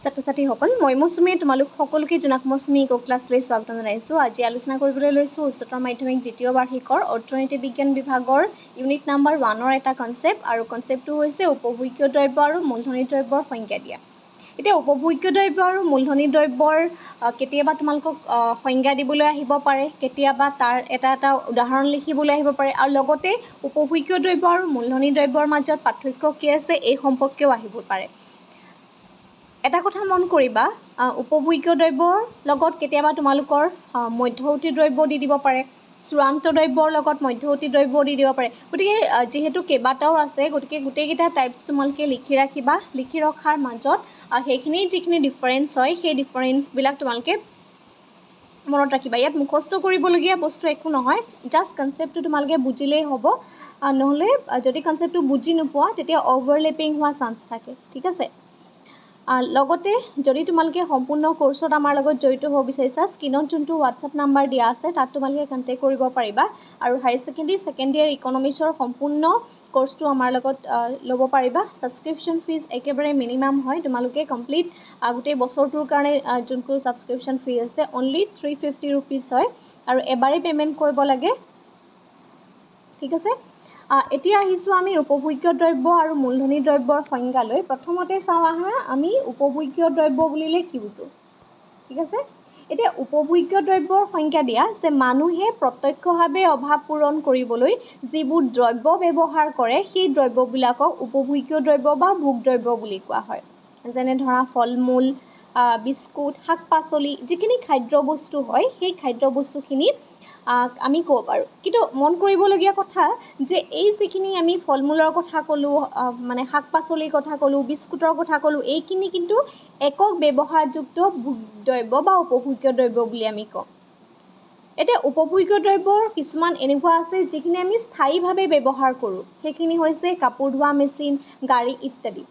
ছাত্ৰ-ছাত্ৰীসকল মই মৌচুমীয়ে তোমালোক সকলোকে জোনাক মৌচুমী ইকো ক্লাছলৈ স্বাগতম জনাইছোঁ। আজি আলোচনা কৰিবলৈ লৈছোঁ উচ্চতৰ মাধ্যমিক দ্বিতীয় বাৰ্ষিকৰ অৰ্থনীতি বিজ্ঞান বিভাগৰ ইউনিট নাম্বাৰ 1ৰ এটা কনচেপ্ট আৰু কনচেপ্টটো হৈছে উপভোগ্য দ্ৰব্য আৰু মূলধনী দ্ৰব্যৰ সংজ্ঞা দিয়া। এতিয়া উপভোগ্য দ্ৰব্য আৰু মূলধনী দ্ৰব্যৰ কেতিয়াবা তোমালোকক সংজ্ঞা দিবলৈ আহিব পাৰে, কেতিয়াবা তাৰ এটা উদাহৰণ লিখিবলৈ আহিব পাৰে আৰু লগতে উপভোগ্য দ্ৰব্য আৰু মূলধনী দ্ৰব্যৰ মাজত পাৰ্থক্য কি আছে এই সম্পৰ্কেও আহিব পাৰে। এটা কথা মন কৰিবা, উপভোগ্য দ্ৰব্যৰ লগত কেতিয়াবা তোমালোকৰ মধ্যৱৰ্তী দ্ৰব্য দি দিব পাৰে, চূড়ান্ত দ্ৰব্যৰ লগত মধ্যৱৰ্তী দ্ৰব্য দি দিব পাৰে। গতিকে যিহেতু কেইবাটাও আছে, গতিকে গোটেইকেইটা টাইপছ তোমালোকে লিখি ৰাখিবা। লিখি ৰখাৰ মাজত সেইখিনি যিখিনি ডিফাৰেঞ্চ হয় সেই ডিফাৰেঞ্চবিলাক তোমালোকে মনত ৰাখিবা। ইয়াত মুখস্থ কৰিবলগীয়া বস্তু একো নহয়, জাষ্ট কনচেপ্টটো তোমালোকে বুজিলেই হ'ব। নহ'লে যদি কনচেপ্টটো বুজি নোপোৱা তেতিয়া অভাৰলেপিং হোৱা চান্স থাকে, ঠিক আছে। লগতে যদি তোমালোকে সম্পূৰ্ণ কোৰ্চত আমাৰ লগত জড়িত হ'ব বিচাৰিছা, স্ক্ৰীনত যোনটো হোৱাটছআপ নাম্বাৰ দিয়া আছে তাত তোমালোকে কণ্টেক্ট কৰিব পাৰিবা আৰু হায়াৰ ছেকেণ্ডেৰী ছেকেণ্ড ইয়েৰ ইকনমিক্সৰ সম্পূৰ্ণ কোৰ্চটো আমাৰ লগত ল'ব পাৰিবা। ছাবস্ক্ৰিপশ্যন ফিজ একেবাৰে মিনিমাম হয়, তোমালোকে কমপ্লিট গোটেই বছৰটোৰ কাৰণে যোনটো ছাবস্ক্ৰিপশ্যন ফিজ আছে অনলি 350 ৰুপিজ হয় আৰু এবাৰেই পে'মেণ্ট কৰিব লাগে, ঠিক আছে। এতিয়া আহিছোঁ আমি উপভোগ্য দ্ৰব্য আৰু মূলধনী দ্ৰব্যৰ সংজ্ঞালৈ। প্ৰথমতে চাওঁ আহা আমি উপভোগ্য দ্ৰব্য বুলিলে কি বুজোঁ, ঠিক আছে। এতিয়া উপভোগ্য দ্ৰব্যৰ সংজ্ঞা দিয়া যে মানুহে প্ৰত্যক্ষভাৱে অভাৱ পূৰণ কৰিবলৈ যিবোৰ দ্ৰব্য ব্যৱহাৰ কৰে সেই দ্ৰব্যবিলাকক উপভোগ্য দ্ৰব্য বা ভোগ দ্ৰব্য বুলি কোৱা হয়। যেনে ধৰা ফল মূল, বিস্কুট, শাক পাচলি, যিখিনি খাদ্য বস্তু হয় সেই খাদ্য বস্তুখিনি আমি ক'ব পাৰোঁ। কিন্তু মন কৰিবলগীয়া কথা যে এই যিখিনি আমি ফল মূলৰ কথা ক'লোঁ, মানে শাক পাচলিৰ কথা ক'লোঁ, বিস্কুটৰ কথা ক'লোঁ, এইখিনি কিন্তু একক ব্যৱহাৰযুক্ত ভোগ দ্ৰব্য বা উপভোগ্য দ্ৰব্য বুলি আমি কওঁ। এতিয়া উপভোগ্য দ্ৰব্যৰ কিছুমান এনেকুৱা আছে যিখিনি আমি স্থায়ীভাৱে ব্যৱহাৰ কৰোঁ, সেইখিনি হৈছে কাপোৰ ধোৱা মেচিন, গাড়ী ইত্যাদি।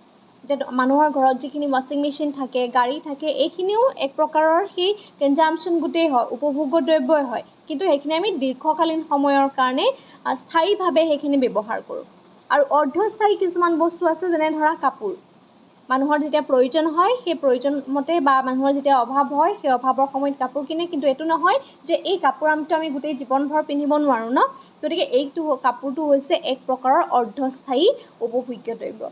এতিয়া মানুহৰ ঘৰত যিখিনি ৱাশ্বিং মেচিন থাকে, গাড়ী থাকে, এইখিনিও এক প্ৰকাৰৰ সেই কনজাম্পশ্যন গোটেই হয়, উপভোগ্য দ্ৰব্যই হয়, কিন্তু সেইখিনি আমি দীৰ্ঘকালীন সময়ৰ কাৰণে স্থায়ীভাৱে সেইখিনি ব্যৱহাৰ কৰোঁ। আৰু অৰ্ধস্থায়ী কিছুমান বস্তু আছে, যেনে ধৰা কাপোৰ। মানুহৰ যেতিয়া প্ৰয়োজন হয় সেই প্ৰয়োজন মতে বা মানুহৰ যেতিয়া অভাৱ হয় সেই অভাৱৰ সময়ত কাপোৰ কিনে, কিন্তু এইটো নহয় যে এই কাপোৰ আমি গোটেই জীৱনভৰ পিন্ধিব নোৱাৰোঁ ন। গতিকে এইটো কাপোৰটো হৈছে এক প্ৰকাৰৰ অৰ্ধস্থায়ী উপভোগ্য দ্ৰব্য।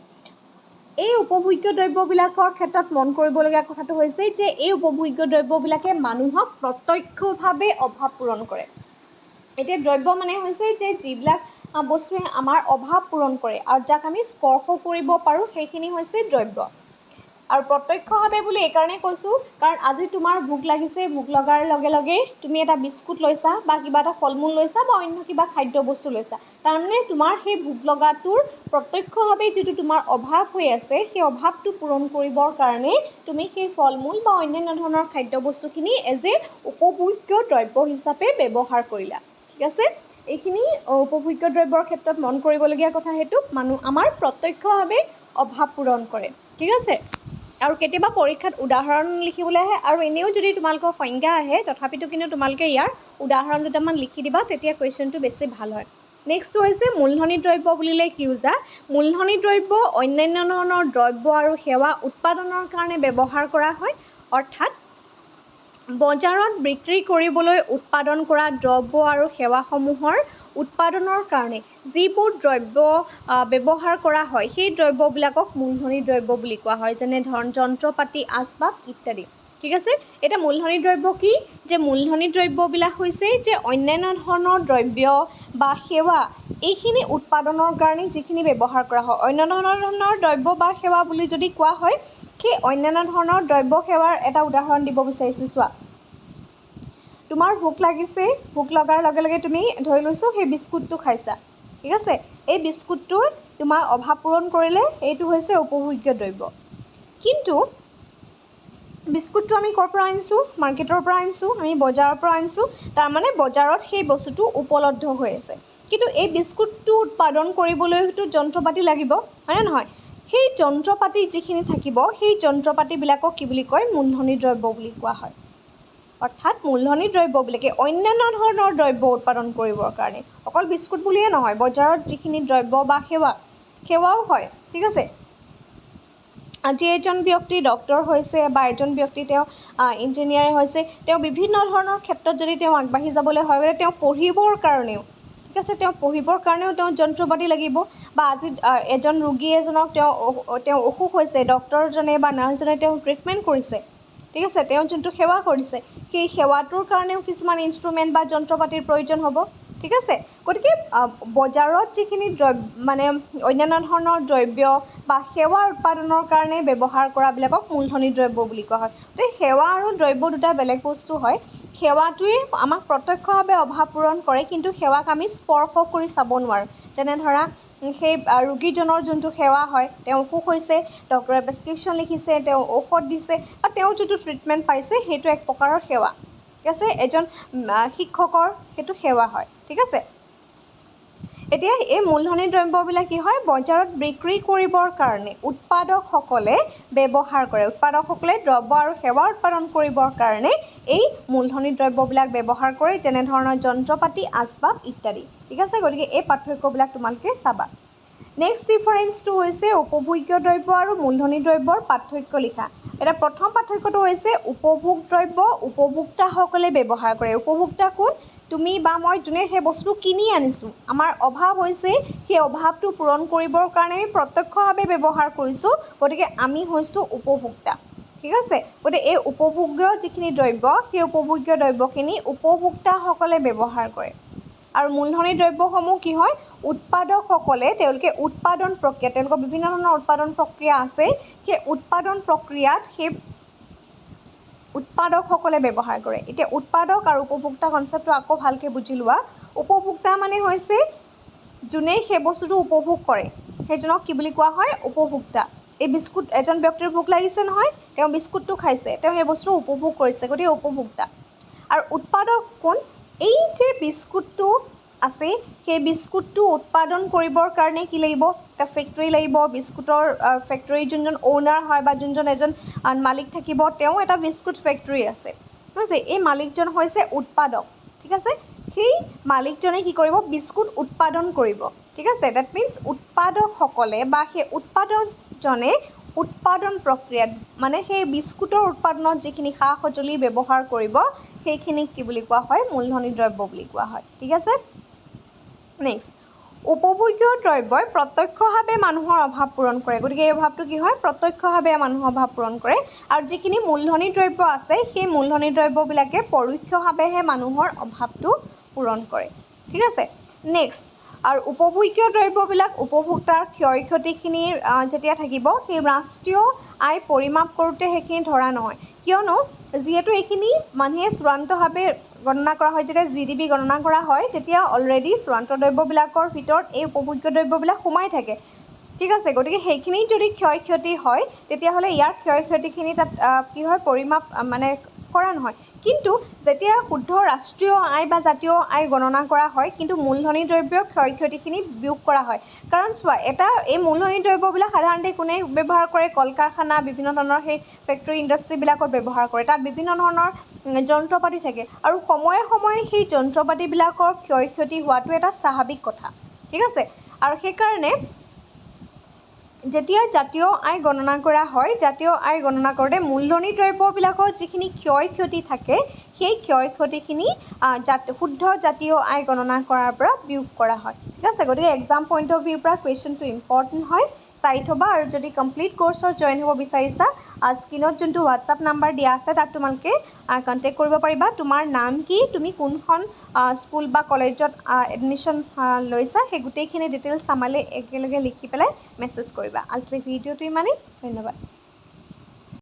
এই উপভোগ্য দ্ৰব্যবিলাকৰ ক্ষেত্ৰত মন কৰিবলগীয়া কথাটো হৈছে যে এই উপভোগ্য দ্ৰব্যবিলাকে মানুহক প্ৰত্যক্ষভাৱে অভাৱ পূৰণ কৰে। এতিয়া দ্ৰব্য মানে হৈছে যে যিবিলাক বস্তুৱে আমাৰ অভাৱ পূৰণ কৰে আৰু যাক আমি স্পৰ্শ কৰিব পাৰোঁ সেইখিনি হৈছে দ্ৰব্য। আৰু প্ৰত্যক্ষভাৱে বুলি এইকাৰণে কৈছোঁ কাৰণ আজি তোমাৰ ভোক লাগিছে, ভোক লগাৰ লগে লগে তুমি এটা বিস্কুট লৈছা বা কিবা এটা ফল মূল লৈছা বা অন্য কিবা খাদ্য বস্তু লৈছা, তাৰমানে তোমাৰ সেই ভোক লগাটোৰ প্ৰত্যক্ষভাৱে যিটো তোমাৰ অভাৱ হৈ আছে সেই অভাৱটো পূৰণ কৰিবৰ কাৰণে তুমি সেই ফল মূল বা অন্যান্য ধৰণৰ খাদ্য বস্তুখিনি এজ এ উপভোগ্য দ্ৰব্য হিচাপে ব্যৱহাৰ কৰিলা, ঠিক আছে। এইখিনি উপভোগ্য দ্ৰব্যৰ ক্ষেত্ৰত মন কৰিবলগীয়া কথা, সেইটো আমাৰ প্ৰত্যক্ষভাৱে অভাৱ পূৰণ কৰে, ঠিক আছে। আৰু কেতিয়াবা পৰীক্ষাত উদাহৰণ লিখিবলৈ আহে আৰু এনেও যদি তোমালোকৰ সংজ্ঞা আহে তথাপিতো কিন্তু তোমালোকে ইয়াৰ উদাহৰণ দুটামান লিখি দিবা, তেতিয়া কুৱেশ্যনটো বেছি ভাল হয়। নেক্সটটো হৈছে মূলধনী দ্ৰব্য বুলিলে কি বুজা। মূলধনী দ্ৰব্য অন্যান্য ধৰণৰ দ্ৰব্য আৰু সেৱা উৎপাদনৰ কাৰণে ব্যৱহাৰ কৰা হয়, অৰ্থাৎ বজাৰত বিক্ৰী কৰিবলৈ উৎপাদন কৰা দ্ৰব্য আৰু সেৱাসমূহৰ উৎপাদনৰ কাৰণে যিবোৰ দ্ৰব্য ব্যৱহাৰ কৰা হয় সেই দ্ৰব্যবিলাকক মূলধনী দ্ৰব্য বুলি কোৱা হয়, যেনে ধৰণ যন্ত্ৰ পাতি, আচবাব ইত্যাদি, ঠিক আছে। এতিয়া মূলধনী দ্ৰব্য কি, যে মূলধনী দ্ৰব্যবিলাক হৈছে যে অন্যান্য ধৰণৰ দ্ৰব্য বা সেৱা এইখিনি উৎপাদনৰ কাৰণে যিখিনি ব্যৱহাৰ কৰা হয়। অন্যান্য ধৰণৰ দ্ৰব্য বা সেৱা বুলি যদি কোৱা হয়, সেই অন্যান্য ধৰণৰ দ্ৰব্য সেৱাৰ এটা উদাহৰণ দিব বিচাৰিছোঁ। চোৱা, তোমাৰ ভোক লাগিছে, ভোক লগাৰ লগে লগে তুমি ধৰি লৈছোঁ সেই বিস্কুটটো খাইছা, ঠিক আছে। এই বিস্কুটটো তোমাৰ অভাৱ পূৰণ কৰিলে, এইটো হৈছে উপভোগ্য দ্ৰব্য। কিন্তু বিস্কুটটো আমি ক'ৰ পৰা আনিছোঁ, মাৰ্কেটৰ পৰা আনিছোঁ, আমি বজাৰৰ পৰা আনিছোঁ, তাৰমানে বজাৰত সেই বস্তুটো উপলব্ধ হৈ আছে। কিন্তু এই বিস্কুটটো উৎপাদন কৰিবলৈতো যন্ত্ৰ পাতি লাগিব, হয়নে নহয়। সেই যন্ত্ৰ পাতি যিখিনি থাকিব সেই যন্ত্ৰ পাতিবিলাকক কি বুলি কয়, মূলধনী দ্ৰব্য বুলি কোৱা হয়। অৰ্থাৎ মূলধনী দ্ৰব্যবিলাকে অন্যান্য ধৰণৰ দ্ৰব্য উৎপাদন কৰিবৰ কাৰণে, অকল বিস্কুট বুলিয়ে নহয়, বজাৰত যিখিনি দ্ৰব্য বা সেৱাও হয়, ঠিক আছে। আজি এজন ব্যক্তি ডক্টৰ হৈছে বা এজন ব্যক্তি তেওঁ ইঞ্জিনিয়াৰ হৈছে, তেওঁ বিভিন্ন ধৰণৰ ক্ষেত্ৰত যদি তেওঁ আগবাঢ়ি যাবলৈ হয় গ'লে তেওঁ পঢ়িবৰ কাৰণেও, ঠিক আছে, তেওঁ পঢ়িবৰ কাৰণেও তেওঁ যন্ত্ৰ পাতি লাগিব। বা আজি এজন ৰোগী এজনক তেওঁ অসুখ হৈছে, ডক্টৰজনে বা নাৰ্ছজনে তেওঁ ট্ৰিটমেণ্ট কৰিছে, ঠিক আছে, তেওঁ যোনটো সেৱা কৰিছে, সেই সেৱাটোৰ কাৰণেও কিছুমান ইনষ্ট্ৰুমেণ্ট বা যন্ত্ৰ পাতিৰ প্ৰয়োজন হ'ব, ঠিক আছে। গতিকে বজাৰত যিখিনি মানে অন্যান্য ধৰণৰ দ্ৰব্য বা সেৱা উৎপাদনৰ কাৰণে ব্যৱহাৰ কৰাবিলাকক মূলধনী দ্ৰব্য বুলি কোৱা হয়। গতিকে সেৱা আৰু দ্ৰব্য দুটা বেলেগ বস্তু হয়। সেৱাটোৱে আমাক প্ৰত্যক্ষভাৱে অভাৱ পূৰণ কৰে, কিন্তু সেৱাক আমি স্পৰ্শ কৰি চাব নোৱাৰোঁ। যেনে ধৰা সেই ৰোগীজনৰ যোনটো সেৱা হয়, তেওঁ অসুখ হৈছে, ডক্টৰে প্ৰেছক্ৰিপশ্যন লিখিছে, তেওঁ ঔষধ দিছে বা তেওঁ যিটো ট্ৰিটমেণ্ট পাইছে সেইটো এক প্ৰকাৰৰ সেৱা, ঠিক আছে। এজন শিক্ষকৰ সেইটো সেৱা হয়, ঠিক আছে। এতিয়া এই মূলধনী দ্ৰব্যবিলাক কি হয়, বজাৰত বিক্ৰী কৰিবৰ কাৰণে উৎপাদকসকলে ব্যৱহাৰ কৰে। উৎপাদকসকলে দ্ৰব্য আৰু সেৱা উৎপাদন কৰিবৰ কাৰণে এই মূলধনী দ্ৰব্যবিলাক ব্যৱহাৰ কৰে, যেনেধৰণৰ যন্ত্ৰ পাতি, আচবাব ইত্যাদি, ঠিক আছে। গতিকে এই পাৰ্থক্যবিলাক তোমালোকে চাবা। নেক্সট ডিফাৰেঞ্চটো হৈছে উপভোগ্য দ্ৰব্য আৰু মূলধনী দ্ৰব্যৰ পাৰ্থক্য লিখা। এতিয়া প্ৰথম পাৰ্থক্যটো হৈছে উপভোগ দ্ৰব্য উপভোক্তাসকলে ব্যৱহাৰ কৰে। উপভোক্তা কোন? তুমি বা মই, যোনে সেই বস্তুটো কিনি আনিছোঁ, আমাৰ অভাৱ হৈছে, সেই অভাৱটো পূৰণ কৰিবৰ কাৰণে আমি প্ৰত্যক্ষভাৱে ব্যৱহাৰ কৰিছোঁ, গতিকে আমি হৈছোঁ উপভোক্তা, ঠিক আছে। গতিকে এই উপভোগ্য যিখিনি দ্ৰব্য, সেই উপভোগ্য দ্ৰব্যখিনি উপভোক্তাসকলে ব্যৱহাৰ কৰে। আৰু মূলধনী দ্ৰব্যসমূহ কি হয়, উৎপাদকসকলে তেওঁলোকে উৎপাদন প্ৰক্ৰিয়া, তেওঁলোকৰ বিভিন্ন ধৰণৰ উৎপাদন প্ৰক্ৰিয়া আছে, সেই উৎপাদন প্ৰক্ৰিয়াত সেই উৎপাদকসকলে ব্যৱহাৰ কৰে। এতিয়া উৎপাদক আৰু উপভোক্তা কনচেপ্টটো আকৌ ভালকৈ বুজি লোৱা। উপভোক্তা মানে হৈছে যোনে সেই বস্তুটো উপভোগ কৰে, সেইজনক কি বুলি কোৱা হয়, উপভোক্তা। এই বিস্কুট, এজন ব্যক্তিৰ ভোক লাগিছে নহয়, তেওঁ বিস্কুটটো খাইছে, তেওঁ সেই বস্তুটো উপভোগ কৰিছে, গতিকে উপভোক্তা। আৰু উৎপাদক কোন? এই যে বিস্কুটটো আছে, সেই বিস্কুটটো উৎপাদন কৰিবৰ কাৰণে কি লাগিব, এটা ফেক্টৰী লাগিব। বিস্কুটৰ ফেক্টৰীৰ যোনজন অ'নাৰ হয় বা যোনজন এজন মালিক থাকিব, তেওঁ এটা বিস্কুট ফেক্টৰী আছে, ঠিক আছে। এই মালিকজন হৈছে উৎপাদক, ঠিক আছে। সেই মালিকজনে কি কৰিব, বিস্কুট উৎপাদন কৰিব, ঠিক আছে। ডেট মিনছ উৎপাদকসকলে বা সেই উৎপাদকজনে উৎপাদন প্ৰক্ৰিয়াত, মানে সেই বিস্কুটৰ উৎপাদনত যিখিনি সা সঁজুলি ব্যৱহাৰ কৰিব, সেইখিনিক কি বুলি কোৱা হয়, মূলধনী দ্ৰব্য বুলি কোৱা হয়, ঠিক আছে। নেক্সট, উপভোগ্য দ্ৰব্যই প্ৰত্যক্ষভাৱে মানুহৰ অভাৱ পূৰণ কৰে। গতিকে এই অভাৱটো কি হয়, প্ৰত্যক্ষভাৱে মানুহৰ অভাৱ পূৰণ কৰে। আৰু যিখিনি মূলধনী দ্ৰব্য আছে, সেই মূলধনী দ্ৰব্যবিলাকে পৰোক্ষভাৱেহে মানুহৰ অভাৱটো পূৰণ কৰে, ঠিক আছে। নেক্সট, আৰু উপভোগ্য দ্ৰব্যবিলাক উপভোক্তাৰ ক্ষয় ক্ষতিখিনি যেতিয়া থাকিব, সেই ৰাষ্ট্ৰীয় আয় পৰিমাপ কৰোঁতে সেইখিনি ধৰা নহয়। কিয়নো যিহেতু এইখিনি মানুহে চূড়ান্তভাৱে গণনা কৰা হয়, যেতিয়া GDP গণনা কৰা হয়, তেতিয়া অলৰেডি চূড়ান্ত দ্ৰব্যবিলাকৰ ভিতৰত এই উপভোগ্য দ্ৰব্যবিলাক সোমাই থাকে, ঠিক আছে। গতিকে সেইখিনি যদি ক্ষয় ক্ষতি হয়, তেতিয়াহ'লে ইয়াৰ ক্ষয় ক্ষতিখিনি তাত কি হয়, পৰিমাপ মানে কৰা নহয়। কিন্তু যেতিয়া শুদ্ধ ৰাষ্ট্ৰীয় আয় বা জাতীয় আয় গণনা কৰা হয়, কিন্তু মূলধনী দ্ৰব্যৰ ক্ষয় ক্ষতিখিনি বিয়োগ কৰা হয়। কাৰণ চোৱা, এই মূলধনী দ্ৰব্যবিলাক সাধাৰণতে কোনে ব্যৱহাৰ কৰে, কল কাৰখানা, বিভিন্ন ধৰণৰ সেই ফেক্টৰী ইণ্ডাষ্ট্ৰীবিলাকত ব্যৱহাৰ কৰে। তাত বিভিন্ন ধৰণৰ যন্ত্ৰ পাতি থাকে, আৰু সময়ে সময়ে সেই যন্ত্ৰ পাতিবিলাকৰ ক্ষয় ক্ষতি হোৱাটো এটা স্বাভাৱিক কথা, ঠিক আছে। আৰু সেইকাৰণে যেতিয়া জাতীয় আয় গণনা কৰা হয়, জাতীয় আয় গণনা কৰোঁতে মূলধনী দ্ৰব্যবিলাকৰ যিখিনি ক্ষয় ক্ষতি থাকে, সেই ক্ষয় ক্ষতিখিনি শুদ্ধ জাতীয় আয় গণনা কৰাৰ পৰা বিয়োগ কৰা হয়, ঠিক আছে। গতিকে এক্সাম পইণ্ট অফ ভিউৰ পৰা কুৱেশ্যনটো ইম্পৰ্টেণ্ট হয়, চাই থ'বা। আৰু যদি কমপ্লিট কৰ্চত জইন হ'ব বিচাৰিছা, স্ক্ৰীনত যোনটো হোৱাটছআপ নাম্বাৰ দিয়া আছে, তাত তোমালোকে কণ্টেক্ট কৰিব পাৰিবা। তোমাৰ নাম কি, তুমি কোনখন স্কুল বা কলেজত এডমিশ্যন লৈছা, সেই গোটেইখিনি ডিটেইলছ আমালৈ একেলগে লিখি পেলাই মেছেজ কৰিবা। আজিলৈ ভিডিঅ'টো ইমানেই, ধন্যবাদ।